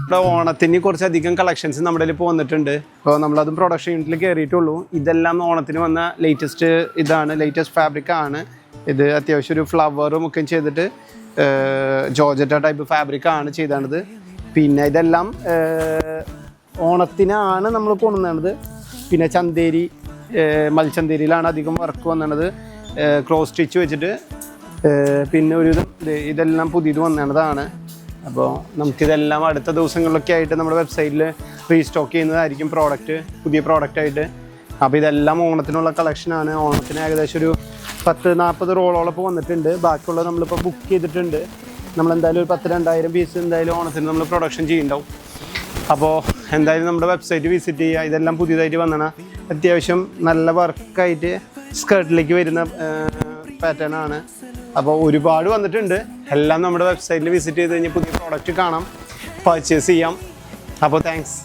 ഇവിടെ ഓണത്തിന് കുറച്ചധികം കളക്ഷൻസ് നമ്മുടെ ഇപ്പോൾ വന്നിട്ടുണ്ട്. അപ്പോൾ നമ്മളതും പ്രൊഡക്ഷൻ യൂണിറ്റിൽ കയറിയിട്ടുള്ളൂ. ഇതെല്ലാം ഓണത്തിന് വന്ന ലേറ്റസ്റ്റ് ലേറ്റസ്റ്റ് ഫാബ്രിക് ആണ് ഇത്. അത്യാവശ്യം ഒരു ഫ്ലവറും ഒക്കെ ചെയ്തിട്ട് ജോർജറ്റ ടൈപ്പ് ഫാബ്രിക് ആണ് ചെയ്തത്. പിന്നെ ഇതെല്ലാം ഓണത്തിനാണ് നമ്മൾ കൊണ്ടുവന്നത്. പിന്നെ ചന്തേരി മൽച്ചന്തേരിയിലാണ് അധികം വർക്ക് വന്നത്, ക്രോസ് സ്റ്റിച്ച് വെച്ചിട്ട്. പിന്നെ ഇതെല്ലാം പുതിയത് വന്നതാണ്. അപ്പോൾ നമുക്കിതെല്ലാം അടുത്ത ദിവസങ്ങളിലൊക്കെ ആയിട്ട് നമ്മുടെ വെബ്സൈറ്റിൽ റീസ്റ്റോക്ക് ചെയ്യുന്നതായിരിക്കും പുതിയ പ്രോഡക്റ്റായിട്ട്. അപ്പോൾ ഇതെല്ലാം ഓണത്തിനുള്ള കളക്ഷനാണ്. ഓണത്തിന് ഏകദേശം ഒരു 10-40 റോളോളം ഇപ്പോൾ വന്നിട്ടുണ്ട്. ബാക്കിയുള്ളത് നമ്മളിപ്പോൾ ബുക്ക് ചെയ്തിട്ടുണ്ട്. നമ്മളെന്തായാലും ഒരു 10,000-2,000 പീസ് എന്തായാലും ഓണത്തിന് നമ്മൾ പ്രൊഡക്ഷൻ ചെയ്യുന്നുണ്ടാവും. അപ്പോൾ എന്തായാലും നമ്മുടെ വെബ്സൈറ്റ് വിസിറ്റ് ചെയ്യുക. ഇതെല്ലാം പുതിയതായിട്ട് വന്നതാണ്. അത്യാവശ്യം നല്ല വർക്കായിട്ട് സ്കേർട്ടിലേക്ക് വരുന്ന പാറ്റേൺ ആണ്. അപ്പോൾ ഒരുപാട് വന്നിട്ടുണ്ട്. എല്ലാം നമ്മുടെ വെബ്സൈറ്റിൽ വിസിറ്റ് ചെയ്ത് കഴിഞ്ഞാൽ പുതിയ പ്രോഡക്റ്റ് കാണാം, പർച്ചേസ് ചെയ്യാം. അപ്പോൾ താങ്ക്സ്.